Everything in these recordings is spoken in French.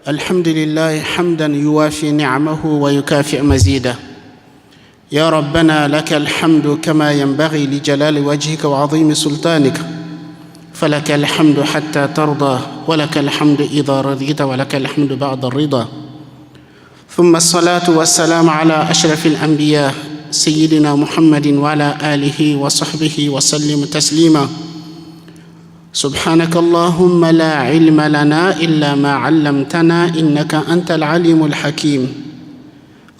الحمد لله حمدا يوافي نعمه ويكافئ مزيده. يا ربنا لك الحمد كما ينبغي لجلال وجهك وعظيم سلطانك، فلك الحمد حتى ترضى، ولك الحمد إذا رضيت، ولك الحمد بعد الرضا. ثم الصلاة والسلام على أشرف الأنبياء سيدنا محمد وعلى آله وصحبه وسلم تسليما. سبحانك اللهم لا علم لنا إلا ما علمتنا إنك أنت العليم الحكيم.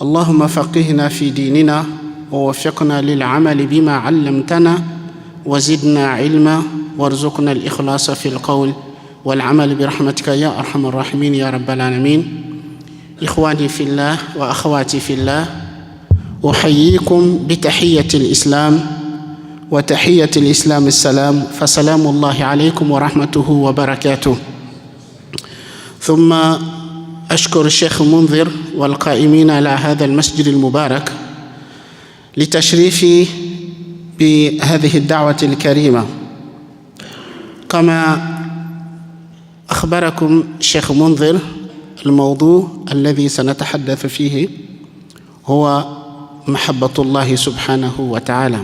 اللهم فقهنا في ديننا ووفقنا للعمل بما علمتنا وزدنا علما وارزقنا الإخلاص في القول والعمل برحمتك يا أرحم الراحمين يا رب العالمين. إخواني في الله وأخواتي في الله، أحييكم بتحية الإسلام، وتحية الإسلام السلام، فسلام الله عليكم ورحمته وبركاته. ثم أشكر الشيخ منذر والقائمين على هذا المسجد المبارك لتشريفي بهذه الدعوة الكريمة. كما أخبركم الشيخ منذر، الموضوع الذي سنتحدث فيه هو محبة الله سبحانه وتعالى.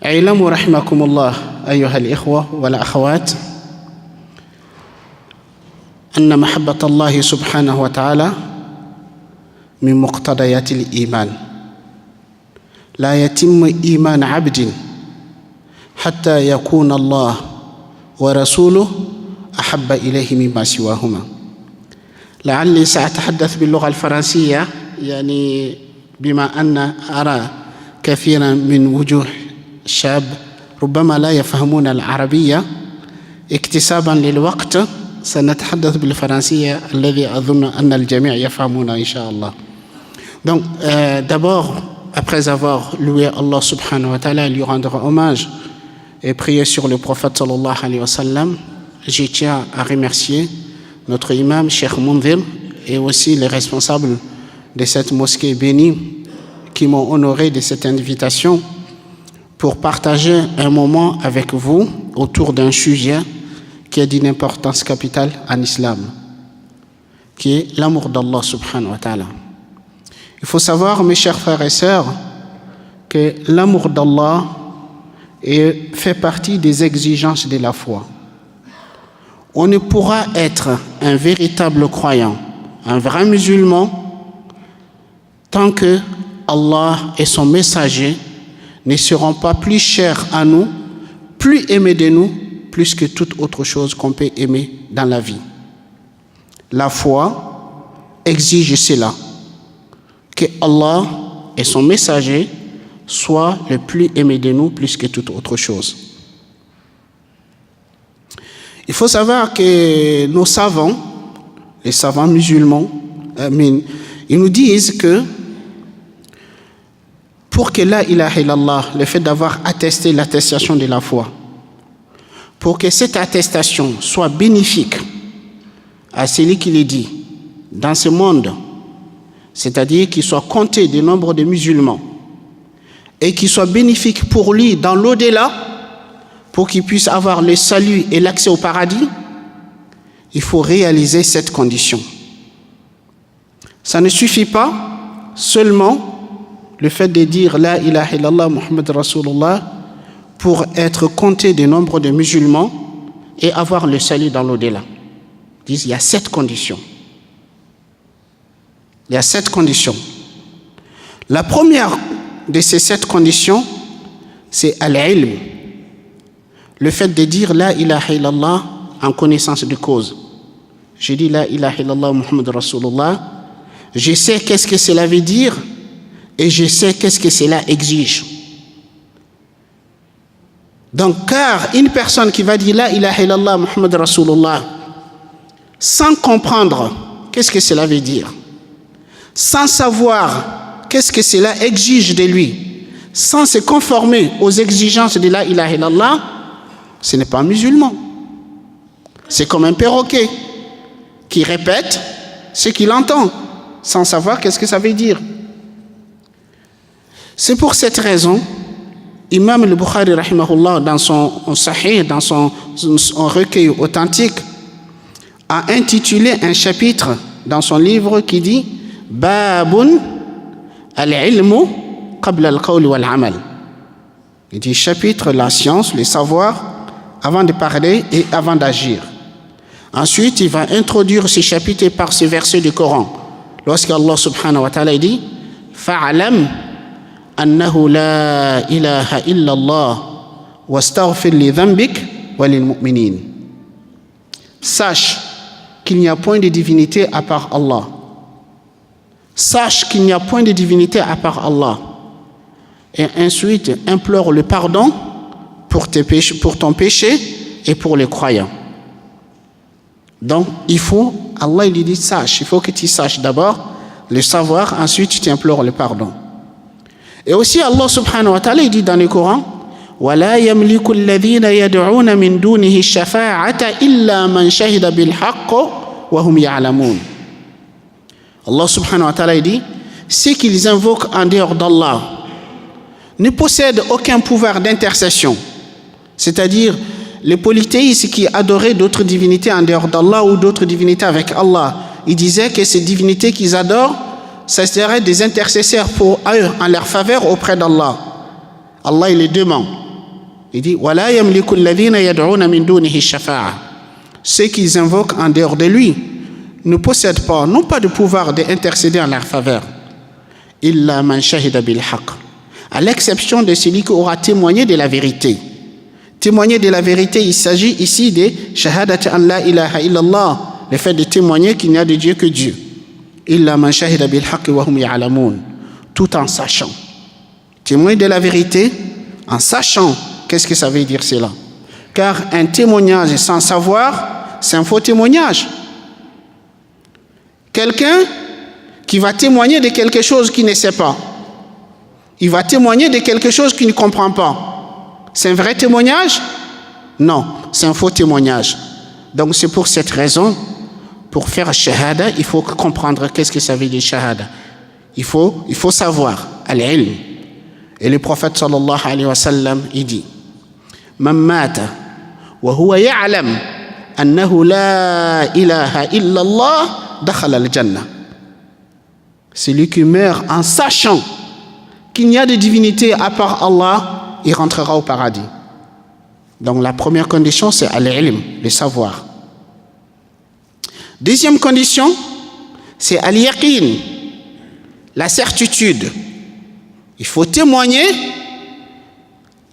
اعلموا رحمكم الله أيها الإخوة والأخوات أن محبة الله سبحانه وتعالى من مقتضيات الإيمان. لا يتم إيمان عبد حتى يكون الله ورسوله أحب إليه مما سواهما. لعلي سأتحدث باللغة الفرنسية، يعني بما أن أرى كثيرا من وجوه الشاب ربما لا يفهمون العربية. اكتسابا للوقت سنتحدث بالفرنسية الذي أظن أن الجميع يفهمون إن شاء الله. Donc, d'abord, après avoir loué Allah subhanahu wa ta'ala, lui rendre hommage et prier sur le prophète sallallahu alayhi wa sallam, je tiens à remercier notre imam, Cheikh Munzir, et aussi les responsables de cette mosquée bénie qui m'ont honoré de cette invitation pour partager un moment avec vous autour d'un sujet qui est d'une importance capitale en islam, qui est l'amour d'Allah subhanahu wa ta'ala. Il faut savoir, mes chers frères et sœurs, que l'amour d'Allah fait partie des exigences de la foi. On ne pourra être un véritable croyant, un vrai musulman, tant que Allah et son messager ne seront pas plus chers à nous, plus aimés de nous, plus que toute autre chose qu'on peut aimer dans la vie. La foi exige cela, que Allah et son messager soient le plus aimés de nous, plus que toute autre chose. Il faut savoir que nos savants, les savants musulmans, ils nous disent que pour que la ilaha illallah, le fait d'avoir attesté l'attestation de la foi, pour que cette attestation soit bénéfique à celui qui le dit dans ce monde, c'est-à-dire qu'il soit compté du nombre de musulmans, et qu'il soit bénéfique pour lui dans l'au-delà, pour qu'il puisse avoir le salut et l'accès au paradis, il faut réaliser cette condition. Ça ne suffit pas seulement le fait de dire la ilaha illallah Muhammad Rasulullah pour être compté du nombre de musulmans et avoir le salut dans l'au-delà. Ils disent il y a 7 conditions. Il y a 7 conditions. La première de ces 7 conditions, c'est al-ilm. Le fait de dire la ilaha illallah en connaissance de cause. Je dis la ilaha illallah Muhammad Rasulullah, je sais qu'est-ce que cela veut dire et je sais qu'est-ce que cela exige. Donc, car une personne qui va dire la ilaha illallah Muhammad Rasulullah sans comprendre qu'est-ce que cela veut dire, sans savoir qu'est-ce que cela exige de lui, sans se conformer aux exigences de la ilaha illallah, ce n'est pas un musulman. C'est comme un perroquet qui répète ce qu'il entend sans savoir qu'est-ce que ça veut dire. C'est pour cette raison Imam al-Bukhari, rahimahullah, dans son Sahih, dans son recueil authentique, a intitulé un chapitre dans son livre qui dit « Babun al-ilmu qabla al-qawl wal-amal ». Il dit chapitre, la science, le savoir, avant de parler et avant d'agir. Ensuite, il va introduire ce chapitre par ce verset du Coran. Lorsqu'Allah subhanahu wa ta'ala dit « Fa'alam annahu la ilaha illallah wastaghfir li dhanbik wa lil mu'minin » Sache qu'il n'y a point de divinité à part Allah. Sache qu'il n'y a point de divinité à part Allah. Et ensuite, implore le pardon pour ton péché et pour les croyants. Donc, Allah il dit sache, il faut que tu saches d'abord le savoir, ensuite tu implores le pardon. Et aussi Allah subhanahu wa ta'ala il dit dans le Coran وَلَا يَمْلِكُ الَّذِينَ يَدْعُونَ مِن دُونِهِ الشَّفَاعَةَ إِلَّا مَنْ شَهِدَ بِالْحَقِّ وَهُمْ يَعْلَمُونَ. Allah subhanahu wa ta'ala il dit ceux qu'ils invoquent en dehors d'Allah ne possèdent aucun pouvoir d'intercession, c'est-à-dire les polythéistes qui adoraient d'autres divinités en dehors d'Allah ou d'autres divinités avec Allah, ils disaient que ces divinités qu'ils adorent, ça serait des intercesseurs pour eux en leur faveur auprès d'Allah. Allah il les demande. Il dit وَلَا يَمْلِكُ الَّذِينَ يَدْعُونَ مِن دُونِهِ الشَّفَاعَةَ. Ceux qu'ils invoquent en dehors de lui ne possèdent pas, n'ont pas de pouvoir d'intercéder en leur faveur. إِلَّا مَنْ شَهِدَ بِالْحَقِّ. À l'exception de celui qui aura témoigné de la vérité. Témoigner de la vérité, il s'agit ici de shahadat an la ilaha illallah, le fait de témoigner qu'il n'y a de Dieu que Dieu. Illa man shahida bil haqqi wa hum ya'lamun, tout en sachant. Témoigner de la vérité en sachant qu'est-ce que ça veut dire cela. Car un témoignage sans savoir, c'est un faux témoignage. Quelqu'un qui va témoigner de quelque chose qu'il ne sait pas, il va témoigner de quelque chose qu'il ne comprend pas. C'est un vrai témoignage? Non, c'est un faux témoignage. Donc c'est pour cette raison, pour faire shahada, il faut comprendre qu'est-ce que ça veut dire shahada. Il faut savoir, al-ilm. Et le prophète sallallahu alayhi wa sallam, il dit Man mata wa huwa ya'lam annahu la ilaha illallah dakhala al-jannah. Celui qui meurt en sachant qu'il n'y a de divinité à part Allah, il rentrera au paradis. Donc la première condition, c'est al-ilm, le savoir. Deuxième condition, c'est al-yaqin, la certitude. Il faut témoigner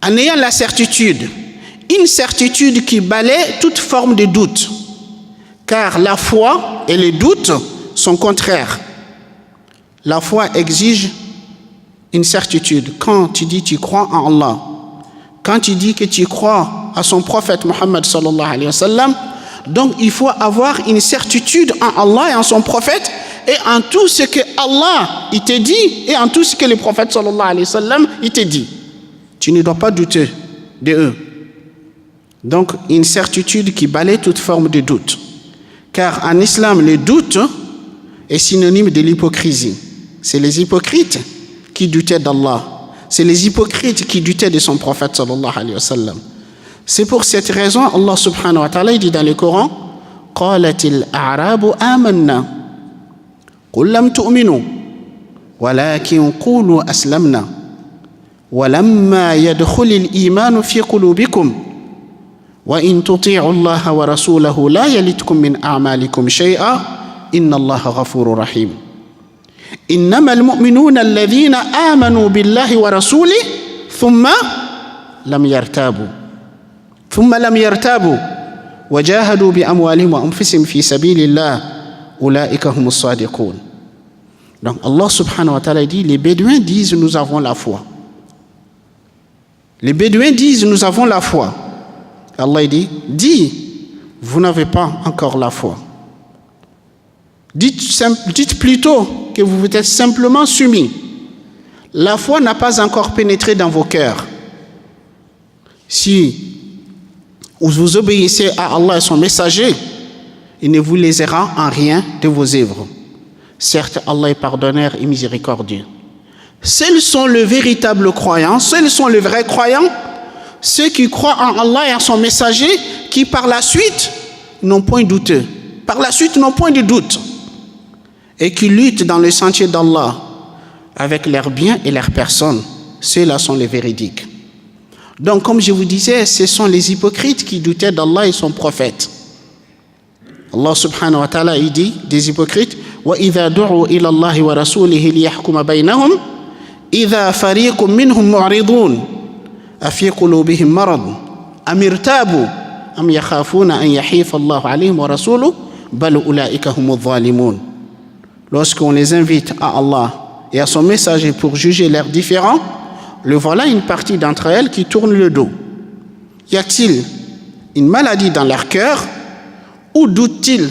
en ayant la certitude. Une certitude qui balaie toute forme de doute. Car la foi et les doutes sont contraires. La foi exige une certitude. Quand tu dis tu crois en Allah, quand tu dis que tu crois à son prophète Muhammad sallallahu alayhi wa sallam, donc il faut avoir une certitude en Allah et en son prophète et en tout ce que Allah il te dit et en tout ce que le prophète sallallahu alayhi wa sallam il te dit. Tu ne dois pas douter de eux. Donc une certitude qui balaie toute forme de doute. Car en islam, le doute est synonyme de l'hypocrisie. C'est les hypocrites qui doutaient d'Allah. C'est les hypocrites qui doutaient de son prophète sallallahu alayhi wa sallam. C'est pour cette raison Allah subhanahu wa ta'ala dit dans le Coran قالت الأعراب آمنا قل لم تؤمنوا ولكن قولوا أسلمنا ولما يدخل الإيمان في قلوبكم وإن تطيعوا الله ورسوله لا يلتكم من أعمالكم شيئا إن الله غفور رحيم إنما المؤمنون الذين آمنوا بالله ورسوله ثم لم يرتابوا وجاهدوا بأموالهم وأنفسهم في سبيل الله أولئك هم الصادقون. Donc Allah subhanahu wa ta'ala dit, les Bédouins disent nous avons la foi. Les Bédouins disent nous avons la foi. Allah dit, vous n'avez pas encore la foi. Dites plutôt que vous vous êtes simplement soumis. La foi n'a pas encore pénétré dans vos cœurs. Si vous obéissez à Allah et son messager, il ne vous lésera en rien de vos œuvres. Certes, Allah est pardonneur et miséricordieux. Seuls sont les véritables croyants, seuls sont les vrais croyants, ceux qui croient en Allah et en son messager, qui par la suite n'ont point douteux, par la suite n'ont point de doute, et qui luttent dans le sentier d'Allah avec leurs biens et leurs personnes. Ceux-là sont les véridiques. Donc, comme je vous disais, ce sont les hypocrites qui doutaient d'Allah et son prophète. Allah subhanahu wa ta'ala, il dit des hypocrites, وَإِذَا دُعُوا إِلَى اللَّهِ وَرَسُولِهِ لِيَحْكُمَ بَيْنَهُمْ إِذَا فَرِيقٌ مِّنْهُمْ مُعْرِضُونَ أَفِي قُلُوبِهِمْ مَرَضٌ أَمِ ارْتَابُوا أَمْ يَخَافُونَ أَنْ يَحِيفَ اللَّهُ عَلَيْهِمْ وَرَسُولُهُ بَلْ أُولَٰئِكَ هُمُ الظَّالِمُونَ. Lorsqu'on les invite à Allah et à son messager pour juger leurs différends, le voilà une partie d'entre elles qui tourne le dos. Y a-t-il une maladie dans leur cœur ou doutent-ils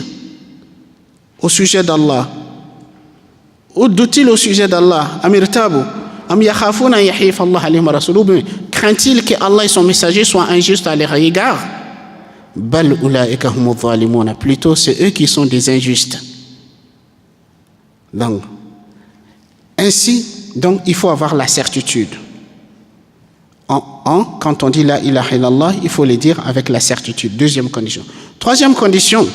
au sujet d'Allah? Ou doutent-ils au sujet d'Allah? Amirtabu, am yakhafuna yahif Allah alayhi wa rasuluhu, craint-il que Allah et son messager soient injustes à leur égard? Bal ulaika humu zalimun, plutôt c'est eux qui sont des injustes. Donc, ainsi, il faut avoir la certitude. Quand on dit la ilaha illallah, il faut le dire avec la certitude. Deuxième condition. Troisième condition,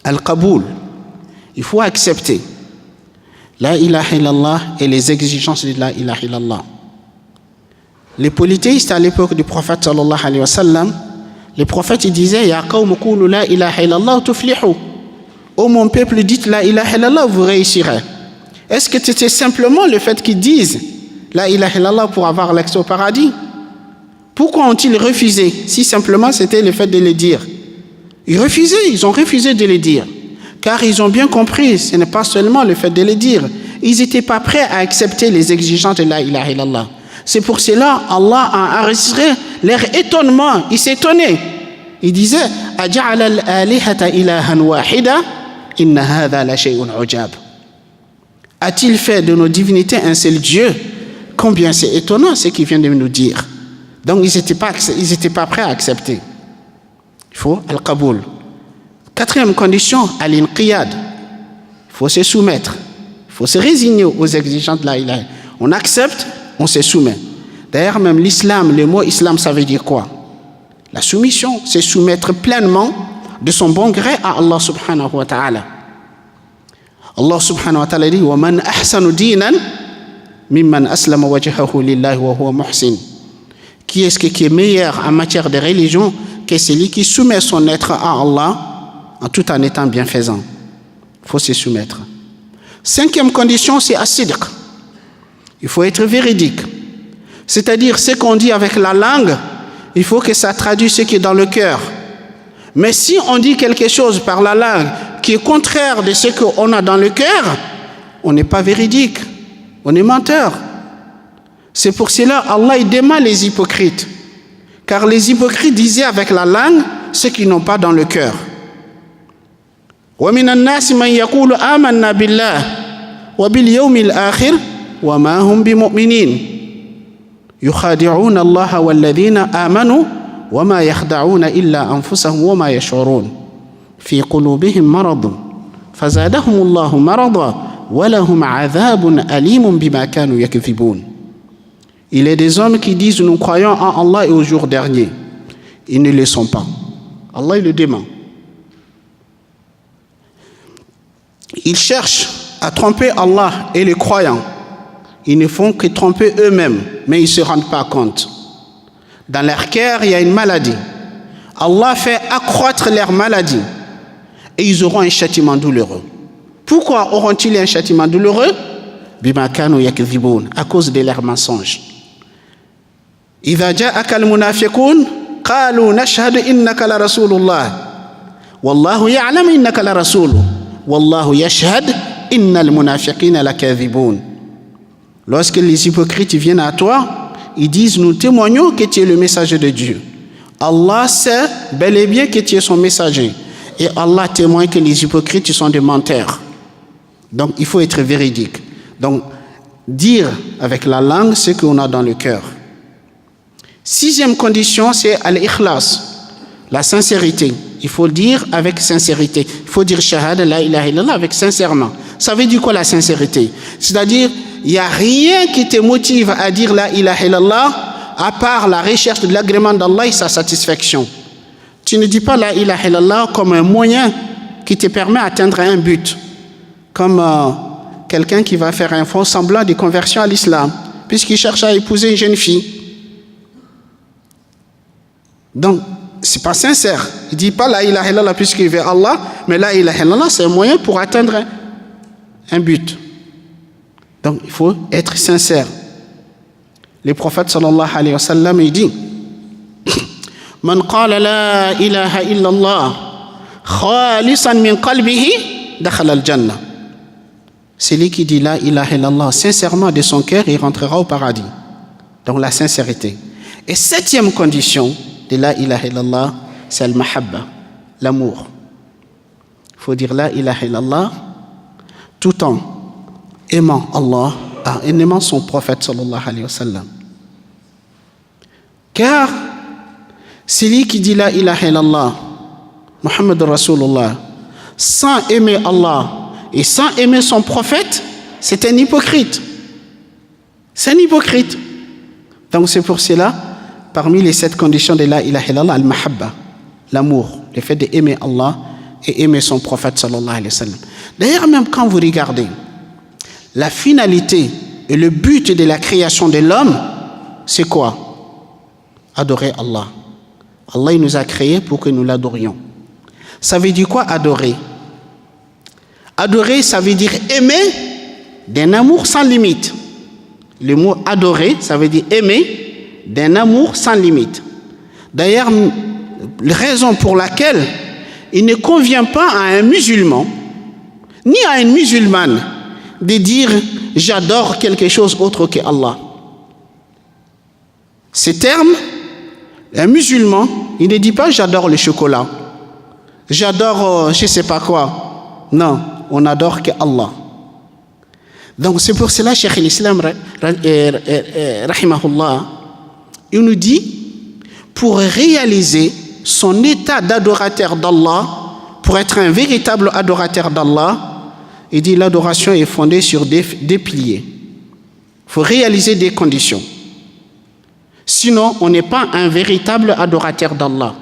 al-qaboul. Il faut accepter la ilaha illallah et les exigences de la ilaha illallah. Les polythéistes à l'époque du prophète sallallahu alayhi wa sallam, les prophètes disaient ya qawm qulu la ilaha illallah tuflihu. Ô mon peuple, dites la ilaha illallah, vous réussirez. Est-ce que c'était simplement le fait qu'ils disent la ilaha illallah pour avoir l'accès au paradis? Pourquoi ont-ils refusé si simplement c'était le fait de le dire? Ils ont refusé de le dire. Car ils ont bien compris, ce n'est pas seulement le fait de le dire. Ils n'étaient pas prêts à accepter les exigences de la ilaha illallah. C'est pour cela Allah a enregistré leur étonnement. Ils s'étonnaient. Ils disaient aja'ala al-alihata ilahan wahida inna hadha la shay'un ujab. A-t-il fait de nos divinités un seul Dieu? Combien c'est étonnant ce qu'il vient de nous dire. Donc ils n'étaient pas prêts à accepter. Il faut al-qaboul. Quatrième condition, al-inqiyad. Il faut se soumettre. Il faut se résigner aux exigences de la ilaha. On accepte, on se soumet. D'ailleurs, même l'islam, le mot islam, ça veut dire quoi? La soumission, c'est soumettre pleinement de son bon gré à Allah subhanahu wa ta'ala. Allah subhanahu wa ta'ala dit wa man ahsanu dinan mimman aslama wajhahu lillahi wa huwa muhsin. Qui est-ce qui est meilleur en matière de religion que celui qui soumet son être à Allah tout en étant bienfaisant? Il faut se soumettre. Cinquième condition, c'est as-sidq. Il faut être véridique. C'est-à-dire, ce qu'on dit avec la langue, il faut que ça traduise ce qui est dans le cœur. Mais si on dit quelque chose par la langue qui est contraire de ce qu'on a dans le cœur, on n'est pas véridique, on est menteur. C'est pour cela Allah il dément les hypocrites. Car les hypocrites disaient avec la langue ce qu'ils n'ont pas dans le cœur. وَمِنَ النَّاسِ مَنْ يَقُولُ آمَنَّا بِاللَّهِ وَبِالْيَوْمِ الْآخِرِ وَمَا هُمْ بِمُؤْمِنِينَ يُخَادِعُونَ اللَّهَ وَالَّذِينَ آمَنُوا وَمَا يَخْدَعُونَ إِلَّا أَنفُسَهُمْ وَمَا يَشْعُرُونَ في قلوبهم مرض فزادهم الله مرضا ولهم عذاب أليم بما كانوا يكذبون. Il est des hommes qui disent nous croyons en Allah et au jour dernier. Ils ne le sont pas. Allah il le dément. Ils cherchent à tromper Allah et les croyants. Ils ne font que tromper eux-mêmes, mais ils ne se rendent pas compte. Dans leur cœur, il y a une maladie. Allah fait accroître leur maladie et ils auront un châtiment douloureux. Pourquoi auront-ils un châtiment douloureux? Bima kanu yakdhibun, à cause de leurs mensonges. Idha ja'aka al-munafiqun qalu nashhadu innaka la rasulullah wallahu ya'lamu innaka la rasuluhu wallahu yashhad innal munafiqina lakadhibun. Lorsque les hypocrites viennent à toi, ils disent nous témoignons que tu es le messager de Dieu. Allah sait bel et bien que tu es son messager. Et Allah témoigne que les hypocrites sont des menteurs. Donc il faut être véridique. Donc dire avec la langue ce qu'on a dans le cœur. Sixième condition, c'est al-ikhlas, la sincérité. Il faut dire avec sincérité. Il faut dire shahada la ilaha illallah avec sincèrement. Ça veut dire quoi la sincérité? C'est-à-dire il n'y a rien qui te motive à dire la ilaha illallah à part la recherche de l'agrément d'Allah et sa satisfaction. Tu ne dis pas la ilaha illallah comme un moyen qui te permet d'atteindre un but, comme quelqu'un qui va faire un faux semblant de conversion à l'islam, puisqu'il cherche à épouser une jeune fille. Donc, ce n'est pas sincère. Il ne dit pas la ilaha illallah puisqu'il veut Allah, mais la ilaha illallah, c'est un moyen pour atteindre un but. Donc, il faut être sincère. Le prophète sallallahu alayhi wa sallam, il dit Man qala la ilaha illallah khalisan min qalbihi dakhala al-jannah. Celui qui dit la ilaha illallah sincèrement de son cœur, il rentrera au paradis. Donc la sincérité. Et 7e condition de la ilaha illallah, c'est le mahabba, l'amour. Il faut dire la ilaha illallah tout en aimant Allah, en aimant son prophète sallallahu alayhi wa sallam. Car celui qui dit la ilaha illallah, Muhammad Rasulullah, sans aimer Allah et sans aimer son prophète, c'est un hypocrite. C'est un hypocrite. Donc c'est pour cela, parmi les 7 conditions de la ilaha illallah, al-mahabba, l'amour, le fait d'aimer Allah et aimer son prophète sallallahu alayhi wa sallam. D'ailleurs, même quand vous regardez, la finalité et le but de la création de l'homme, c'est quoi? Adorer Allah. Allah il nous a créés pour que nous l'adorions. Ça veut dire quoi adorer? Adorer, ça veut dire aimer d'un amour sans limite. Le mot adorer, ça veut dire aimer d'un amour sans limite. D'ailleurs, la raison pour laquelle il ne convient pas à un musulman, ni à une musulmane, de dire « j'adore quelque chose autre que Allah ». Ces termes, un musulman, il ne dit pas « j'adore le chocolat »,« j'adore je ne sais pas quoi ». Non, on n'adore que Allah. Donc c'est pour cela, Cheikh l'Islam, rahimahullah, il nous dit, pour réaliser son état d'adorateur d'Allah, pour être un véritable adorateur d'Allah, il dit l'adoration est fondée sur des piliers. Il faut réaliser des conditions. Sinon, on n'est pas un véritable adorateur d'Allah.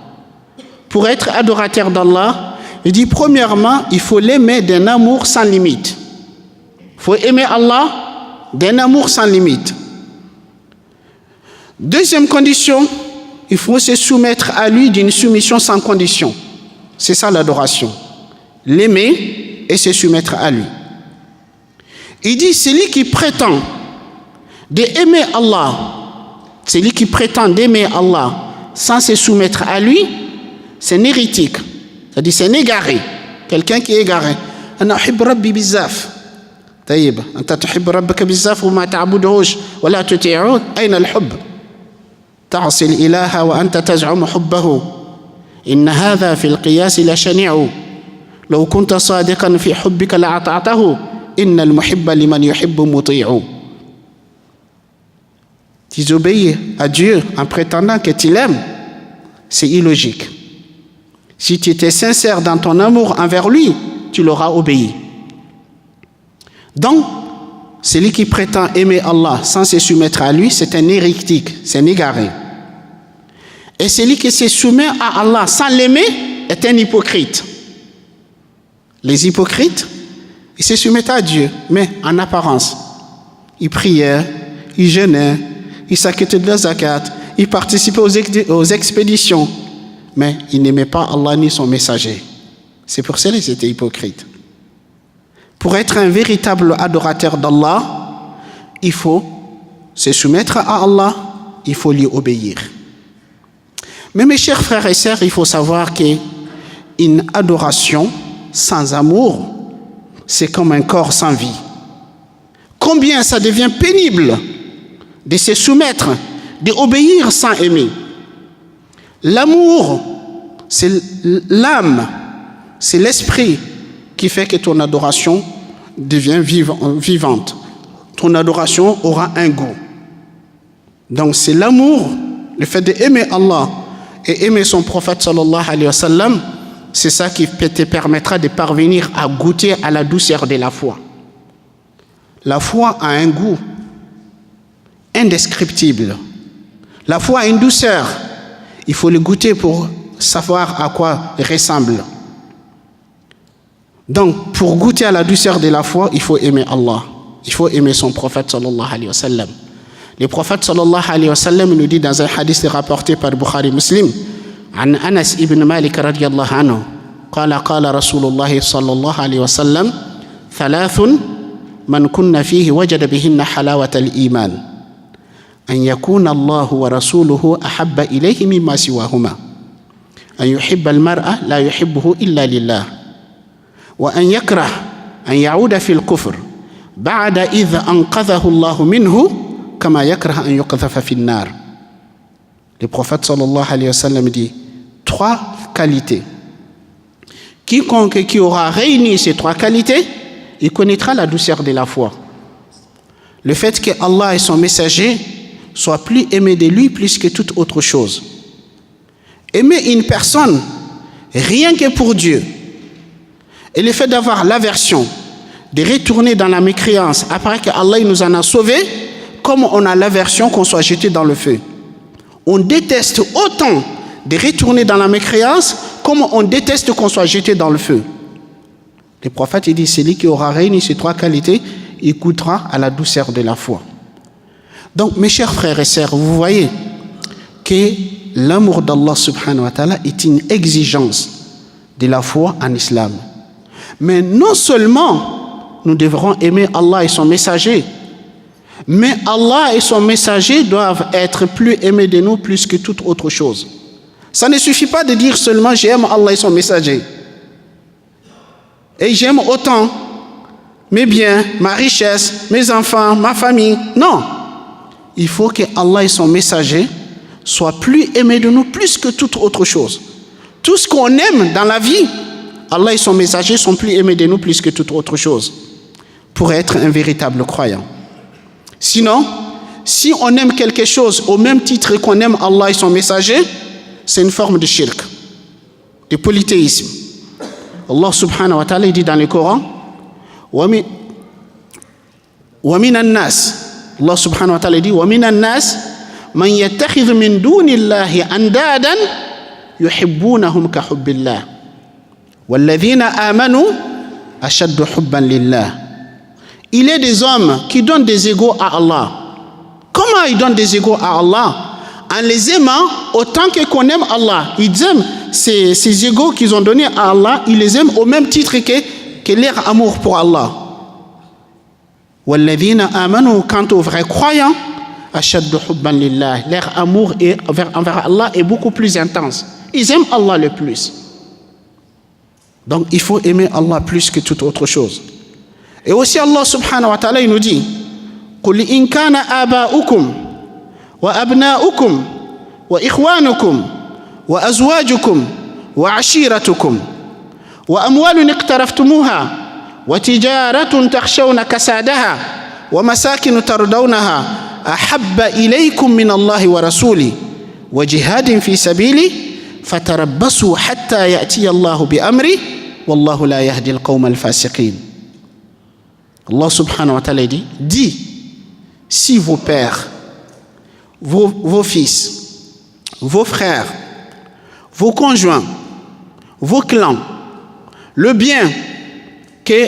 Pour être adorateur d'Allah, il dit premièrement, il faut l'aimer d'un amour sans limite. Il faut aimer Allah d'un amour sans limite. Deuxième condition, il faut se soumettre à lui d'une soumission sans condition. C'est ça l'adoration. L'aimer et se soumettre à lui. Il dit, celui qui prétend d'aimer Allah, celui qui prétend d'aimer Allah sans se soumettre à lui, c'est un hérétique. C'est-à-dire c'est un égaré. Quelqu'un qui est égaré. أنا أحب ربي بزاف. طيب أنت تحب ربك بزاف وما تعبدهوش ولا تطيعون أين الحب؟ تعصي الإله وأنت تزعم حبه. إن هذا في القياس لشنيع. لو كنت صادقا في حبك لأطعته. إن المحب لمن يحب مطيع. Tu obéis à Dieu en prétendant que tu l'aimes, c'est illogique. Si tu étais sincère dans ton amour envers lui, tu l'auras obéi. Donc, celui qui prétend aimer Allah sans se soumettre à lui, c'est un hérétique, c'est un égaré. Et celui qui se soumet à Allah sans l'aimer est un hypocrite. Les hypocrites, ils se soumettent à Dieu, mais en apparence. Ils priaient, ils jeûnaient, ils s'acquittaient de la zakat, ils participaient aux expéditions, mais ils n'aimaient pas Allah ni son messager. C'est pour cela qu'ils étaient hypocrites. Pour être un véritable adorateur d'Allah, il faut se soumettre à Allah, il faut lui obéir. Mais mes chers frères et sœurs, il faut savoir qu'une adoration sans amour, c'est comme un corps sans vie. Combien ça devient pénible de se soumettre, d'obéir sans aimer. L'amour, c'est l'âme, c'est l'esprit qui fait que ton adoration devient vivante. Ton adoration aura un goût. Donc c'est l'amour, le fait d'aimer Allah et aimer son prophète sallallahu alayhi wa sallam, c'est ça qui te permettra de parvenir à goûter à la douceur de la foi. La foi a un goût indescriptible. La foi a une douceur. Il faut le goûter pour savoir à quoi il ressemble. Donc, pour goûter à la douceur de la foi, il faut aimer Allah. Il faut aimer son prophète sallallahu alayhi wa sallam. Le prophète sallallahu alayhi wa sallam nous dit dans un hadith rapporté par Bukhari Muslim, عن أنس ibn Malik رضي الله عنه قال رسول الله صلى الله عليه وسلم ثلاث من كن فيه وجد بهن حلاوة الإيمان أن يكون الله ورسوله أحب إليه مما سواهما أن يحب المرأة لا يحبه إلا لله وأن يكره أن يعود في الكفر بعد إذ أنقذه الله منه كما يكره أن يقذف في النار. Le prophète sallallahu alayhi wa sallam dit 3 qualités. Quiconque qui aura réuni ces 3 qualités, il connaîtra la douceur de la foi. Le fait que Allah et son messager soient plus aimés de lui plus que toute autre chose. Aimer une personne rien que pour Dieu et le fait d'avoir l'aversion, de retourner dans la mécréance après que Allah nous en a sauvés, comme on a l'aversion qu'on soit jeté dans le feu. On déteste autant de retourner dans la mécréance comme on déteste qu'on soit jeté dans le feu. Le prophète il dit, celui qui aura réuni ces 3 qualités, il goûtera à la douceur de la foi. Donc mes chers frères et sœurs, vous voyez que l'amour d'Allah subhanahu wa ta'ala est une exigence de la foi en islam. Mais non seulement nous devrons aimer Allah et son messager, mais Allah et son messager doivent être plus aimés de nous plus que toute autre chose. Ça ne suffit pas de dire seulement j'aime Allah et son messager. Et j'aime autant mes biens, ma richesse, mes enfants, ma famille. Non. Il faut que Allah et son messager soient plus aimés de nous plus que toute autre chose. Tout ce qu'on aime dans la vie, Allah et son messager sont plus aimés de nous plus que toute autre chose pour être un véritable croyant. Sinon, si on aime quelque chose au même titre qu'on aime Allah et son messager, c'est une forme de shirk, de polythéisme. Allah subhanahu wa ta'ala dit dans le Coran, وَمِنَ النَّاسِ Allah subhanahu wa ta'ala dit وَمِنَ النَّاسِ مَنْ يَتَّخِذُ مِنْ دُونِ اللَّهِ أَنْدَادًا يُحِبُّونَهُمْ كَحُبِّ اللَّهِ وَالَّذِينَ آمَنُوا أَشَدُّ حُبًّا لِلَّهِ. Il est des hommes qui donnent des égaux à Allah. Comment ils donnent des égaux à Allah? En les aimant autant qu'on aime Allah. Ils aiment ces égaux qu'ils ont donnés à Allah, ils les aiment au même titre que leur amour pour Allah. وَالَّذِينَ آمَنُوا, quant aux vrais croyants, أَشَدُّ حُبًّا لِلَّهِ, leur amour envers Allah est beaucoup plus intense. Ils aiment Allah le plus. Donc il faut aimer Allah plus que toute autre chose. Et aussi Allah subhanahu wa ta'ala il nous dit قُلْ إِنْ كَانَ آبَاؤُكُمْ وَأَبْنَاؤُكُمْ وَإِخْوَانُكُمْ وَأَزْوَاجُكُمْ وَعَشِيرَتُكُمْ وَأَمْوَالٌ اقْتَرَفْتُمُوهَا وَتِجَارَةٌ تَخْشَوْنَ كَسَادَهَا وَمَسَاكِنُ تَرْضَوْنَهَا أَحَبَّ إِلَيْكُمْ مِنَ اللَّهِ وَرَسُولِهِ وَجِهَادٍ فِي سَبِيلِهِ فَتَرَبَّصُوا حَتَّى يَأْتِيَ اللَّهُ بِأَمْرِهِ وَاللَّهُ لَا يَهْدِي الْقَوْمَ الْفَاسِقِينَ. Allah subhanahu wa ta'ala dit, si vos pères, vos fils, vos frères, vos conjoints, vos clans, le bien que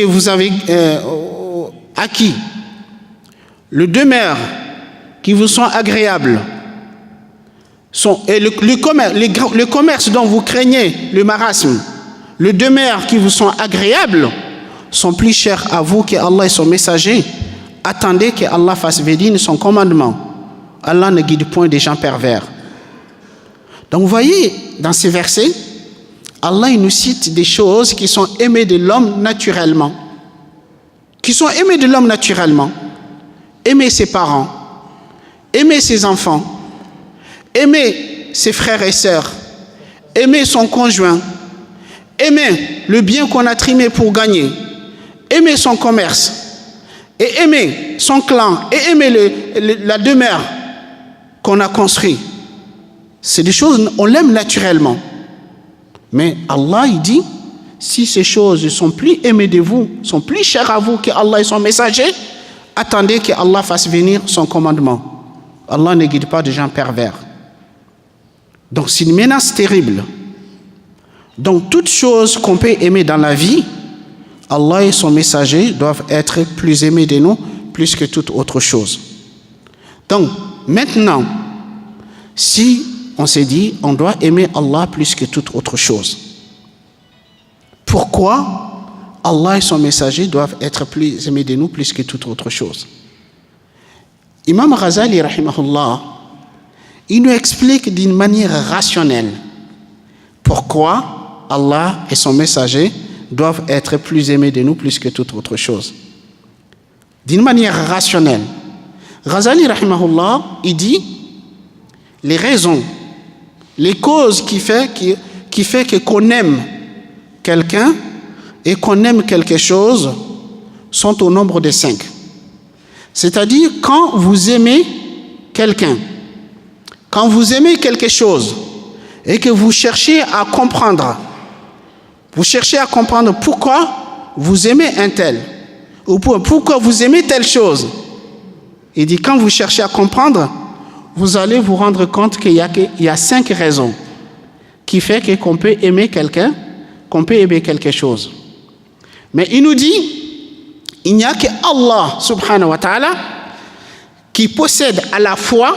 vous avez acquis, le demeure qui vous sont agréables, et le commerce dont vous craignez le marasme, le demeure qui vous sont agréables, sont plus chers à vous que Allah et son messager. Attendez que Allah fasse védine son commandement. Allah ne guide point des gens pervers. Donc vous voyez, dans ces versets, Allah il nous cite des choses qui sont aimées de l'homme naturellement. Aimer ses parents, aimer ses enfants, aimer ses frères et sœurs, aimer son conjoint, aimer le bien qu'on a trimé pour gagner, aimer son commerce, et aimer son clan, et aimer la demeure qu'on a construite. C'est des choses, on l'aime naturellement. Mais Allah, il dit, si ces choses sont plus aimées de vous, sont plus chères à vous que Allah et son messager, attendez que Allah fasse venir son commandement. Allah ne guide pas des gens pervers. Donc c'est une menace terrible. Donc toute chose qu'on peut aimer dans la vie, Allah et son messager doivent être plus aimés de nous, plus que toute autre chose. Donc maintenant, si on s'est dit, on doit aimer Allah plus que toute autre chose, pourquoi Allah et son messager doivent être plus aimés de nous plus que toute autre chose? Imam Ghazali, rahimahullah, il nous explique d'une manière rationnelle pourquoi Allah et son messager doivent être plus aimés de nous plus que toute autre chose. D'une manière rationnelle. Ghazali, rahimahullah, il dit les raisons, les causes qui fait que qu'on aime quelqu'un et qu'on aime quelque chose sont au nombre de 5. C'est-à-dire, quand vous aimez quelqu'un, quand vous aimez quelque chose et que vous cherchez à comprendre pourquoi vous aimez un tel ou pourquoi vous aimez telle chose, il dit quand vous cherchez à comprendre, vous allez vous rendre compte qu'il y a 5 raisons qui font qu'on peut aimer quelqu'un, qu'on peut aimer quelque chose. Mais il nous dit, il n'y a que Allah subhanahu wa ta'ala qui possède à la fois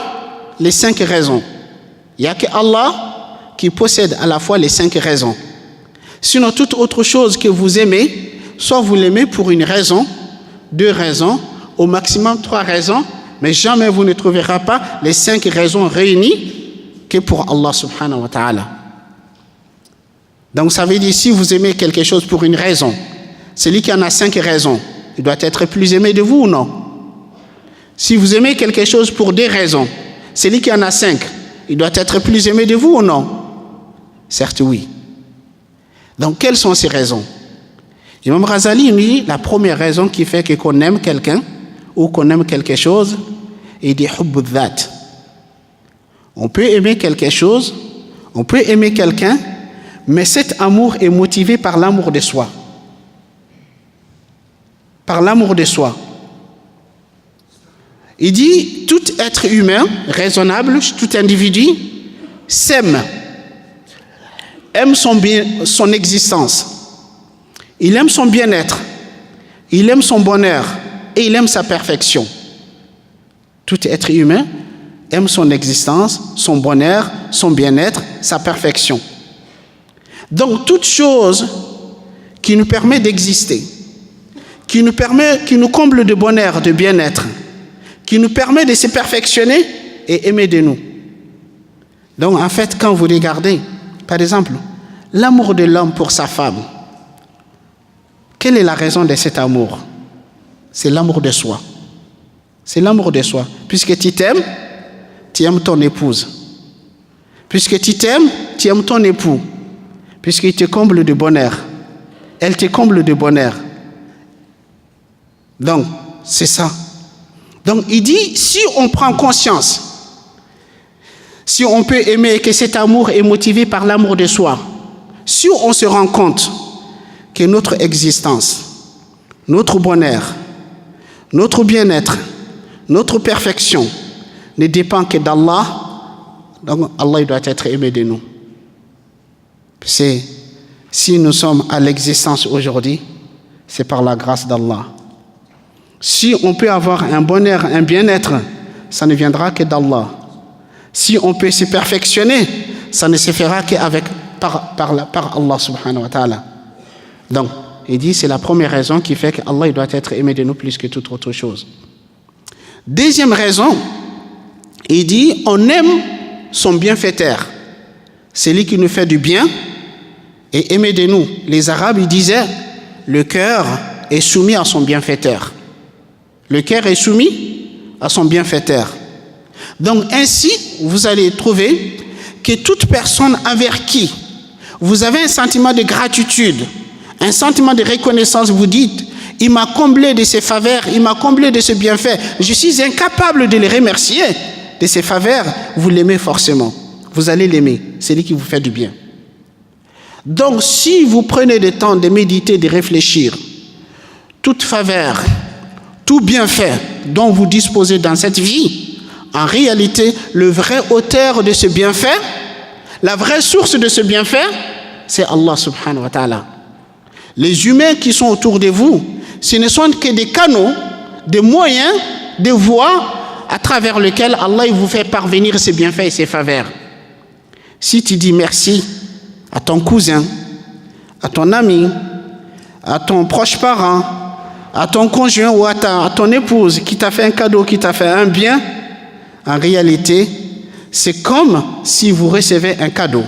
les 5 raisons. Il n'y a que Allah qui possède à la fois les 5 raisons. Sinon, toute autre chose que vous aimez, soit vous l'aimez pour une raison, 2 raisons, au maximum 3 raisons, mais jamais vous ne trouverez pas les 5 raisons réunies que pour Allah subhanahu wa ta'ala. Donc ça veut dire, si vous aimez quelque chose pour une raison, celui qui en a 5 raisons, il doit être plus aimé de vous ou non? Si vous aimez quelque chose pour 2 raisons, celui qui en a 5, il doit être plus aimé de vous ou non? Certes oui. Donc quelles sont ces raisons? Imam Ghazali dit la première raison qui fait qu'on aime quelqu'un ou qu'on aime quelque chose, il dit hubb dhat. On peut aimer quelque chose, on peut aimer quelqu'un, mais cet amour est motivé par l'amour de soi. Par l'amour de soi. Il dit, tout être humain, raisonnable, tout individu, aime son existence. Il aime son bien-être. Il aime son bonheur. Et il aime sa perfection. Tout être humain aime son existence, son bonheur, son bien-être, sa perfection. Donc, toute chose qui nous permet d'exister, qui nous comble de bonheur, de bien-être, qui nous permet de se perfectionner et aimer de nous. Donc, en fait, quand vous regardez, par exemple, l'amour de l'homme pour sa femme, quelle est la raison de cet amour? C'est l'amour de soi. C'est l'amour de soi. Puisque tu t'aimes, tu aimes ton épouse. Puisque tu t'aimes, tu aimes ton époux. Puisqu'il te comble de bonheur. Elle te comble de bonheur. Donc, c'est ça. Donc, il dit, si on prend conscience, si on peut aimer et que cet amour est motivé par l'amour de soi, si on se rend compte que notre existence, notre bonheur, notre bien-être, notre perfection ne dépend que d'Allah, donc Allah doit être aimé de nous. Si nous sommes à l'existence aujourd'hui, c'est par la grâce d'Allah. Si on peut avoir un bonheur, un bien-être, ça ne viendra que d'Allah. Si on peut se perfectionner, ça ne se fera par Allah subhanahu wa ta'ala. Donc, il dit, c'est la première raison qui fait qu'Allah doit être aimé de nous plus que toute autre chose. Deuxième raison, il dit, on aime son bienfaiteur. C'est lui qui nous fait du bien et aimé de nous. Les Arabes, ils disaient, le cœur est soumis à son bienfaiteur. Le cœur est soumis à son bienfaiteur. Donc ainsi, vous allez trouver que toute personne envers qui vous avez un sentiment de gratitude, un sentiment de reconnaissance, vous dites, il m'a comblé de ses faveurs, il m'a comblé de ses bienfaits, je suis incapable de les remercier de ses faveurs, vous l'aimez forcément. Vous allez l'aimer, c'est lui qui vous fait du bien. Donc, si vous prenez le temps de méditer, de réfléchir, toute faveur, tout bienfait dont vous disposez dans cette vie, en réalité, le vrai auteur de ce bienfait, la vraie source de ce bienfait, c'est Allah subhanahu wa ta'ala. Les humains qui sont autour de vous, ce ne sont que des canaux, des moyens, des voies à travers lesquels Allah vous fait parvenir ses bienfaits et ses faveurs. Si tu dis merci à ton cousin, à ton ami, à ton proche parent, à ton conjoint ou à ton épouse qui t'a fait un cadeau, qui t'a fait un bien, en réalité, c'est comme si vous recevez un cadeau,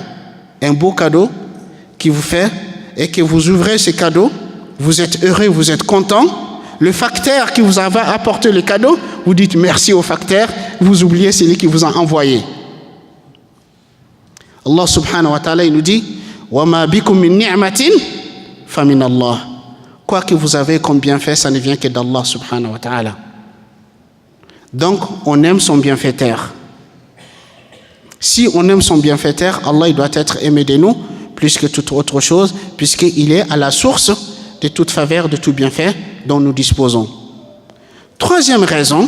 un beau cadeau qui vous fait et que vous ouvrez ce cadeau, vous êtes heureux, vous êtes content. Le facteur qui vous a apporté le cadeau, vous dites merci au facteur, vous oubliez celui qui vous a envoyé. Allah subhanahu wa ta'ala, il nous dit وَمَا بِكُم مِّن نِعْمَةٍ فَمِنَ اللَّهِ. Quoi que vous avez comme bienfait, ça ne vient que d'Allah subhanahu wa ta'ala. Donc, on aime son bienfaiteur. Si on aime son bienfaiteur, Allah il doit être aimé de nous plus que toute autre chose, puisqu'il est à la source de toute faveur, de tout bienfait dont nous disposons. Troisième raison,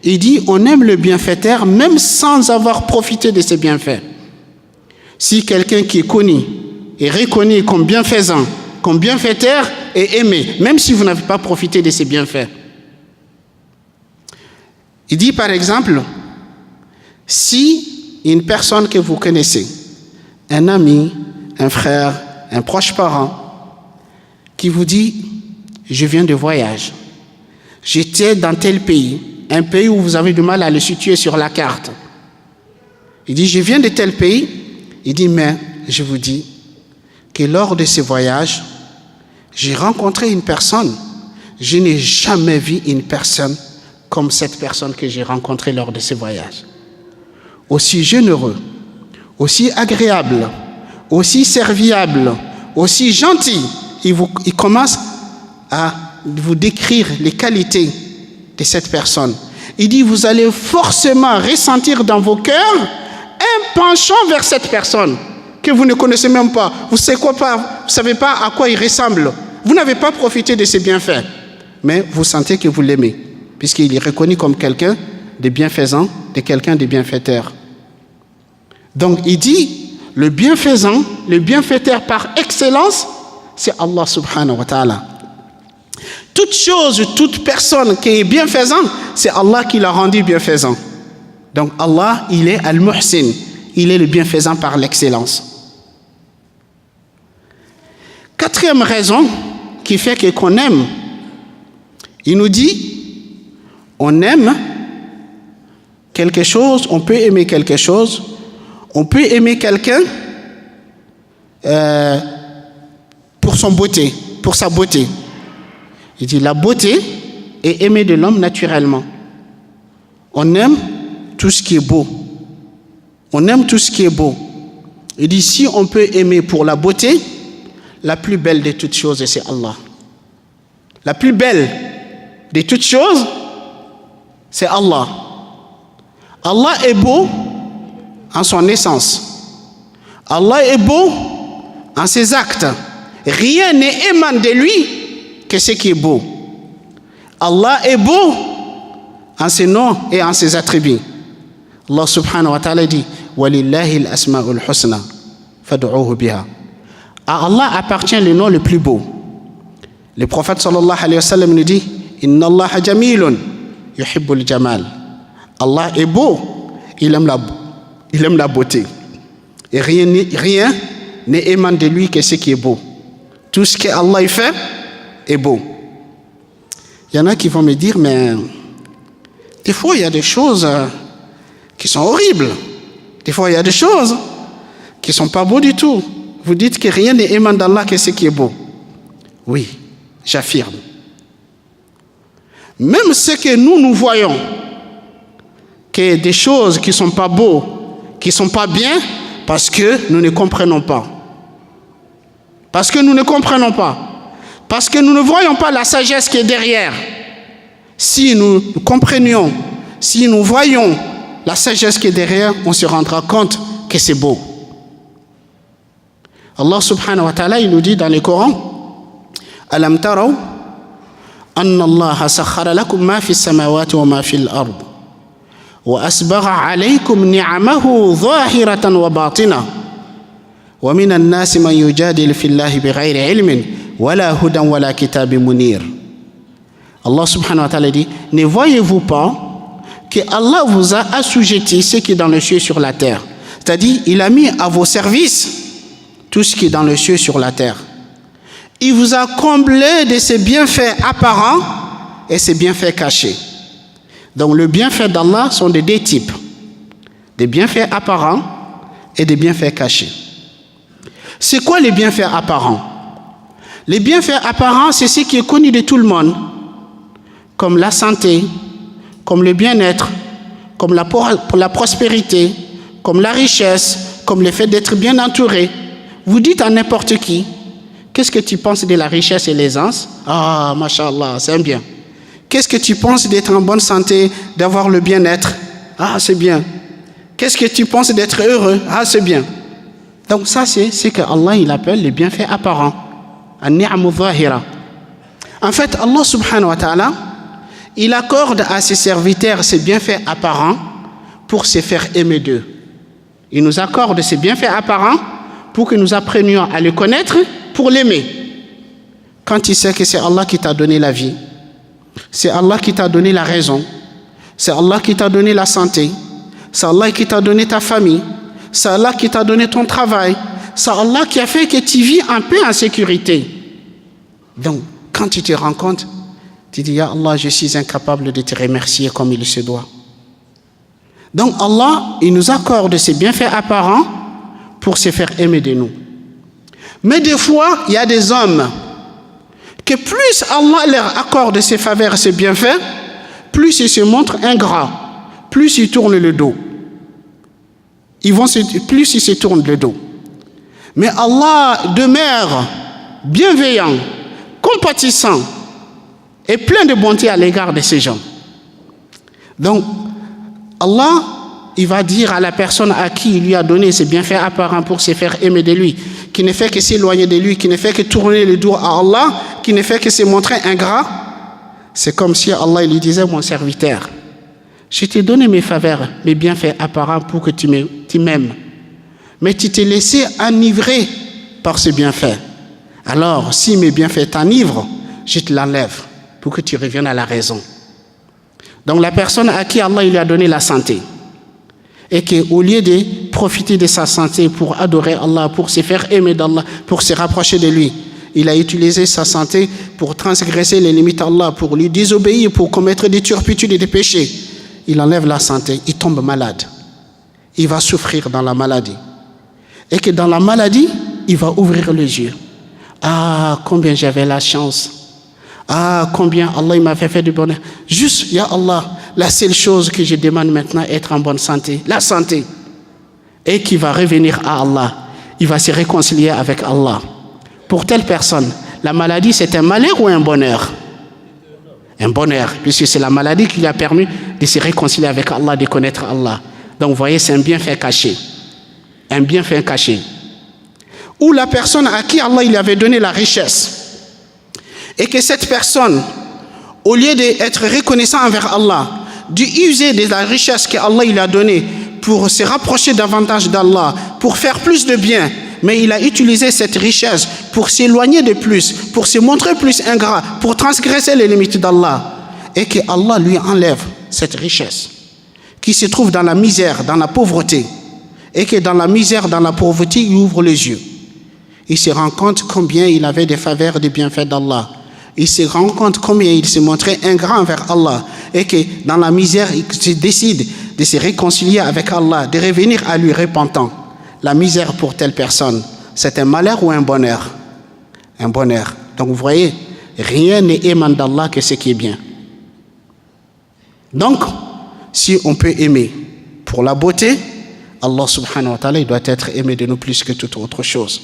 il dit on aime le bienfaiteur même sans avoir profité de ses bienfaits. Si quelqu'un qui est connu et reconnu comme bienfaisant, comme bienfaiteur est aimé, même si vous n'avez pas profité de ses bienfaits. Il dit par exemple, si une personne que vous connaissez, un ami, un frère, un proche parent, qui vous dit « Je viens de voyage, j'étais dans tel pays, un pays où vous avez du mal à le situer sur la carte. » Il dit « Je viens de tel pays. » Il dit « Mais je vous dis que lors de ce voyage, j'ai rencontré une personne. Je n'ai jamais vu une personne comme cette personne que j'ai rencontrée lors de ce voyage. Aussi généreux, aussi agréable, aussi serviable, aussi gentil. » Il commence à vous décrire les qualités de cette personne. Il dit, vous allez forcément ressentir dans vos cœurs un penchant vers cette personne que vous ne connaissez même pas. Vous ne savez pas à quoi il ressemble. Vous n'avez pas profité de ses bienfaits. Mais vous sentez que vous l'aimez, puisqu'il est reconnu comme quelqu'un de bienfaisant, de quelqu'un de bienfaiteur. Donc il dit, le bienfaisant, le bienfaiteur par excellence, c'est Allah subhanahu wa ta'ala. Toute chose, toute personne qui est bienfaisante, c'est Allah qui l'a rendu bienfaisant. Donc Allah, il est al-muhsin, il est le bienfaisant par l'excellence. Quatrième raison qui fait qu'on aime, il nous dit, on aime quelque chose, on peut aimer quelque chose, on peut aimer quelqu'un pour son beauté, pour sa beauté. Il dit la beauté est aimée de l'homme naturellement. On aime tout ce qui est beau. On aime tout ce qui est beau. Il dit si on peut aimer pour la beauté, la plus belle de toutes choses, c'est Allah. La plus belle de toutes choses, c'est Allah. Allah est beau en son essence. Allah est beau en ses actes. Rien n'émane de lui que ce qui est beau. Allah est beau en ses noms et en ses attributs. Allah subhanahu wa ta'ala dit Walillahi al-asma'ul husna fad'uhu biha. À Allah appartient le nom le plus beau. Le prophète sallallahu alayhi wa sallam nous dit Inna Allah jamilun yuhibbul jamal. Allah est beau, il aime la beauté. Et rien n'émane de lui que ce qui est beau. Tout ce que Allah fait est beau. Il y en a qui vont me dire, mais des fois il y a des choses qui sont horribles. Des fois il y a des choses qui ne sont pas beaux du tout. Vous dites que rien n'émane d'Allah que ce qui est beau. Oui, j'affirme. Même ce que nous voyons, que des choses qui ne sont pas beaux, qui ne sont pas bien, parce que nous ne comprenons pas. Parce que nous ne comprenons pas. Parce que nous ne voyons pas la sagesse qui est derrière. Si nous comprenions, si nous voyons la sagesse qui est derrière, on se rendra compte que c'est beau. Allah subhanahu wa ta'ala, il nous dit dans le Coran, Alam taraw anna Allah sakhara lakum ma fi samawati wa ma fi al-ard wa asbagha alaykum ni'amahu zahiratan wa batina wa min an-nas man yujadilu fillahi bighayri ilmin wala hudan wala kitabin munir. Allah subhanahu wa ta'ala dit, ne voyez-vous pas que Allah vous a assujetti ce qui est dans le ciel sur la terre. C'est-à-dire, il a mis à vos services tout ce qui est dans le ciel sur la terre. Il vous a comblé de ses bienfaits apparents et ses bienfaits cachés. Donc, les bienfaits d'Allah sont de deux types. Des bienfaits apparents et des bienfaits cachés. C'est quoi les bienfaits apparents? Les bienfaits apparents, c'est ce qui est connu de tout le monde, comme la santé, comme le bien-être, comme la prospérité, comme la richesse, comme le fait d'être bien entouré. Vous dites à n'importe qui, qu'est-ce que tu penses de la richesse et l'aisance? Ah, mashallah, c'est un bien. Qu'est-ce que tu penses d'être en bonne santé, d'avoir le bien-être? Ah, c'est bien. Qu'est-ce que tu penses d'être heureux? Ah, c'est bien. Donc ça, c'est ce que Allah il appelle les bienfaits apparents. An-ni'amu zahira. En fait, Allah subhanahu wa ta'ala, il accorde à ses serviteurs ces bienfaits apparents pour se faire aimer d'eux. Il nous accorde ces bienfaits apparents pour que nous apprenions à le connaître, pour l'aimer. Quand tu sais que c'est Allah qui t'a donné la vie, c'est Allah qui t'a donné la raison, c'est Allah qui t'a donné la santé, c'est Allah qui t'a donné ta famille, c'est Allah qui t'a donné ton travail, c'est Allah qui a fait que tu vis en paix, en sécurité. Donc, quand tu te rends compte, tu dis, Ya Allah, je suis incapable de te remercier comme il se doit. Donc Allah, il nous accorde ces bienfaits apparents pour se faire aimer de nous. Mais des fois, il y a des hommes que plus Allah leur accorde ses faveurs, ses bienfaits, plus ils se montrent ingrats, plus ils tournent le dos. Plus ils se tournent le dos. Mais Allah demeure bienveillant, compatissant et plein de bonté à l'égard de ces gens. Donc, Allah, il va dire à la personne à qui il lui a donné ses bienfaits apparents pour se faire aimer de lui, qui ne fait que s'éloigner de lui, qui ne fait que tourner le dos à Allah, qui ne fait que se montrer ingrat, c'est comme si Allah il lui disait, mon serviteur, je t'ai donné mes faveurs, mes bienfaits apparents pour que tu m'aimes. Mais tu t'es laissé enivrer par ces bienfaits. Alors, si mes bienfaits t'enivrent, je te l'enlève pour que tu reviennes à la raison. Donc la personne à qui Allah il lui a donné la santé, et qu'au lieu de profiter de sa santé pour adorer Allah, pour se faire aimer d'Allah, pour se rapprocher de lui, il a utilisé sa santé pour transgresser les limites d'Allah, pour lui désobéir, pour commettre des turpitudes et des péchés. Il enlève la santé, il tombe malade. Il va souffrir dans la maladie. Et que dans la maladie, il va ouvrir les yeux. Ah, combien j'avais la chance. Ah, combien Allah m'avait fait du bonheur. Juste, Ya Allah, la seule chose que je demande maintenant est être en bonne santé. La santé. Et qui va revenir à Allah. Il va se réconcilier avec Allah. Pour telle personne, la maladie, c'est un malheur ou un bonheur? Un bonheur, puisque c'est la maladie qui lui a permis de se réconcilier avec Allah, de connaître Allah. Donc, vous voyez, c'est un bienfait caché. Un bienfait caché. Ou la personne à qui Allah il avait donné la richesse. Et que cette personne, au lieu d'être reconnaissant envers Allah, d'user de la richesse qu'Allah il a donnée pour se rapprocher davantage d'Allah, pour faire plus de bien, mais il a utilisé cette richesse pour s'éloigner de plus, pour se montrer plus ingrat, pour transgresser les limites d'Allah, et que Allah lui enlève cette richesse, qui se trouve dans la misère, dans la pauvreté, et que dans la misère, dans la pauvreté, il ouvre les yeux. Il se rend compte combien il avait des faveurs et des bienfaits d'Allah. Il se rend compte combien il se montrait ingrat envers Allah, et que dans la misère, il se décide de se réconcilier avec Allah, de revenir à lui repentant. La misère pour telle personne, c'est un malheur ou un bonheur? Un bonheur. Donc vous voyez, rien n'est aimant d'Allah que ce qui est bien. Donc, si on peut aimer pour la beauté, Allah subhanahu wa ta'ala, il doit être aimé de nous plus que toute autre chose.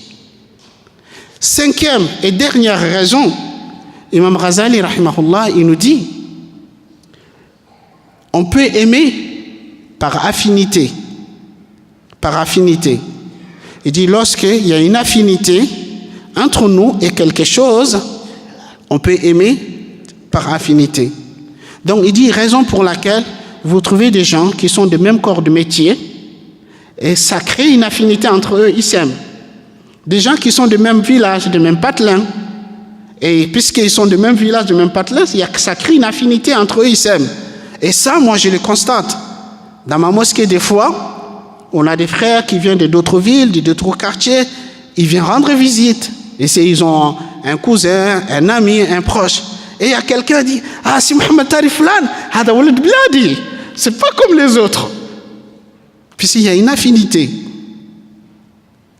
Cinquième et dernière raison, Imam Ghazali, rahimahullah, il nous dit, on peut aimer par affinité. Par affinité. Il dit lorsqu'il y a une affinité entre nous et quelque chose, on peut aimer par affinité. Donc il dit raison pour laquelle vous trouvez des gens qui sont de même corps de métier et ça crée une affinité entre eux, ils s'aiment. Des gens qui sont de même village, de même patelin, et puisqu'ils sont de même village, de même patelin, ça crée une affinité entre eux, ils s'aiment. Et ça, moi, je le constate. Dans ma mosquée, des fois, on a des frères qui viennent d'autres villes, d'autres quartiers, ils viennent rendre visite. Et ils ont un cousin, un ami, un proche. Et il y a quelqu'un qui dit « Ah, si Mohamed Tarif Lan, hada walad bladi. » C'est pas comme les autres. Puisqu'il y a une affinité.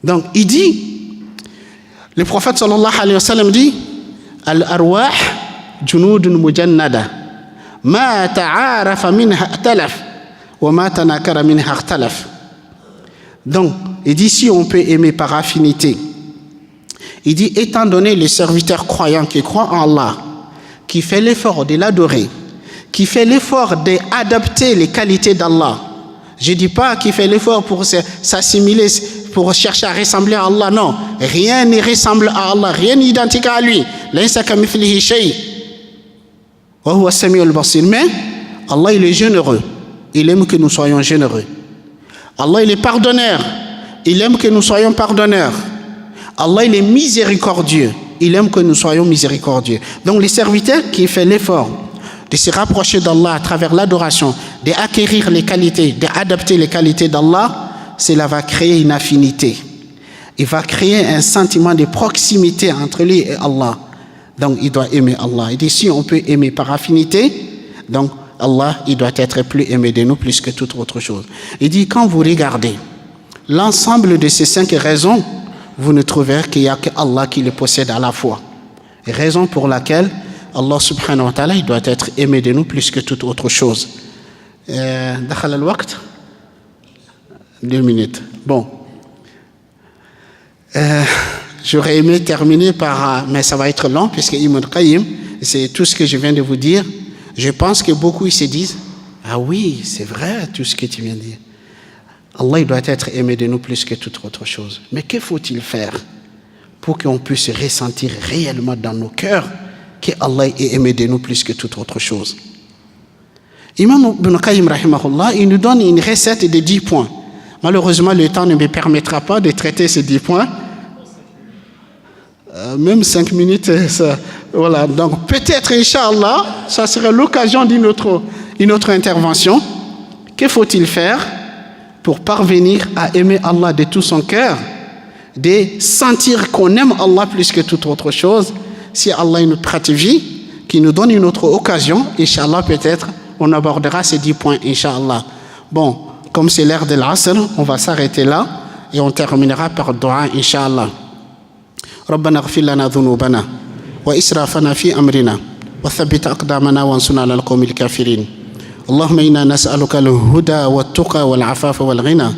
Donc, il dit, le prophète sallallahu alayhi wa sallam dit « Al-arwah junudun mujannada. Ma ta'arafa minha i'talaf. Wa ma tanakara minha ikhtalaf. » Donc, il dit si on peut aimer par affinité. Il dit, étant donné les serviteurs croyants qui croient en Allah, qui fait l'effort de l'adorer, qui fait l'effort d'adapter les qualités d'Allah. Je ne dis pas qu'il fait l'effort pour s'assimiler, pour chercher à ressembler à Allah, non. Rien ne ressemble à Allah, rien n'est identique à lui. Laysa kamithlihi shay. Wa huwa as-sami'ul basir. Mais Allah, il est généreux. Il aime que nous soyons généreux. Allah, il est pardonneur. Il aime que nous soyons pardonneurs. Allah, il est miséricordieux. Il aime que nous soyons miséricordieux. Donc, les serviteurs qui font l'effort de se rapprocher d'Allah à travers l'adoration, d'acquérir les qualités, d'adapter les qualités d'Allah, cela va créer une affinité. Il va créer un sentiment de proximité entre lui et Allah. Donc, il doit aimer Allah. Il dit, si on peut aimer par affinité, donc Allah, il doit être plus aimé de nous plus que toute autre chose. Il dit, quand vous regardez l'ensemble de ces 5 raisons, vous ne trouverez qu'il n'y a que Allah qui les possède à la fois. Raison pour laquelle Allah subhanahu wa ta'ala, il doit être aimé de nous plus que toute autre chose. Dakhal al-waqt 2 minutes. Bon. J'aurais aimé terminer par, mais ça va être long puisque Ibn Qayyim, c'est tout ce que je viens de vous dire. Je pense que beaucoup ils se disent, ah oui, c'est vrai tout ce que tu viens de dire. Allah il doit être aimé de nous plus que toute autre chose. Mais que faut-il faire pour qu'on puisse ressentir réellement dans nos cœurs que Allah est aimé de nous plus que toute autre chose? Imam Ibn Qayyim rahimahullah, il nous donne une recette de 10 points. Malheureusement, le temps ne me permettra pas de traiter ces 10 points. Même 5 minutes, ça, voilà. Donc peut-être, Inch'Allah, ça serait l'occasion d'une autre intervention. Que faut-il faire pour parvenir à aimer Allah de tout son cœur, de sentir qu'on aime Allah plus que toute autre chose? Si Allah nous prête vie, qui nous donne une autre occasion, Inch'Allah, peut-être, on abordera ces 10 points, Inch'Allah. Bon, comme c'est l'heure de l'Asr, on va s'arrêter là et on terminera par dua, Inch'Allah. ربنا اغفر لنا ذنوبنا وإسرافنا في أمرنا وثبت أقدامنا وانصرنا على القوم الكافرين. اللهم إنا نسألك الهدى والتقى والعفاف والغنى.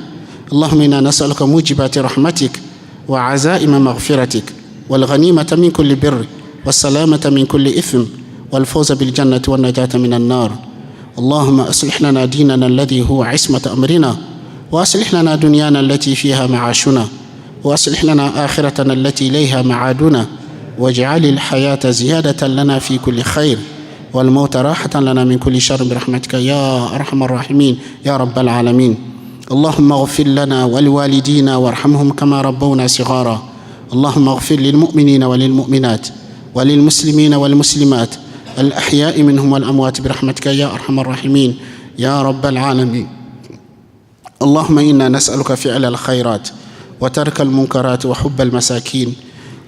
اللهم إنا نسألك موجبات رحمتك وعزائم مغفرتك والغنيمة من كل بر والسلامة من كل إثم والفوز بالجنة والنجاة من النار. اللهم أصلح لنا ديننا الذي هو عصمة أمرنا وأصلح لنا دنيانا التي فيها معاشنا وأصلح لنا آخرتنا التي إليها معادنا واجعل الحياة زيادة لنا في كل خير والموت راحة لنا من كل شر برحمتك يا أرحم الراحمين يا رب العالمين. اللهم اغفر لنا ولوالدينا وارحمهم كما ربونا صغارا. اللهم اغفر للمؤمنين وللمؤمنات وللمسلمين والمسلمات الأحياء منهم والأموات برحمتك يا أرحم الراحمين يا رب العالمين. اللهم إنا نسألك فعل الخيرات وترك المنكرات وحب المساكين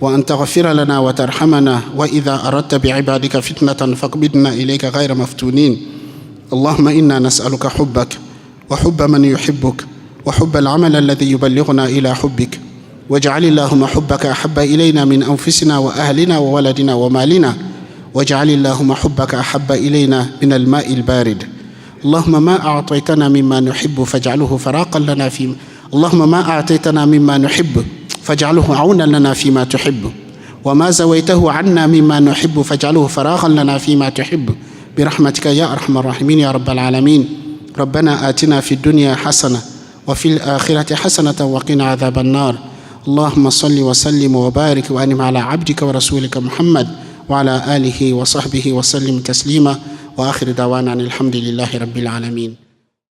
وأن تغفر لنا وترحمنا وإذا أردت بعبادك فتنة فاقبضنا إليك غير مفتونين. اللهم إنا نسألك حبك وحب من يحبك وحب العمل الذي يبلغنا إلى حبك واجعل اللهم حبك أحب إلينا من أنفسنا وأهلنا وولدنا ومالنا واجعل اللهم حبك أحب إلينا من الماء البارد. اللهم ما أعطيتنا مما نحب فاجعله فراقا لنا في اللهم ما أعطيتنا مما نحب فاجعله عونا لنا فيما تحب وما زويته عنا مما نحب فاجعله فراغا لنا فيما تحب برحمتك يا أرحم الراحمين يا رب العالمين. ربنا آتنا في الدنيا حسنة وفي الآخرة حسنة وقنا عذاب النار. اللهم صل وسلم وبارك وأنعم على عبدك ورسولك محمد وعلى آله وصحبه وسلم تسليما، وآخر دعوانا الحمد لله رب العالمين.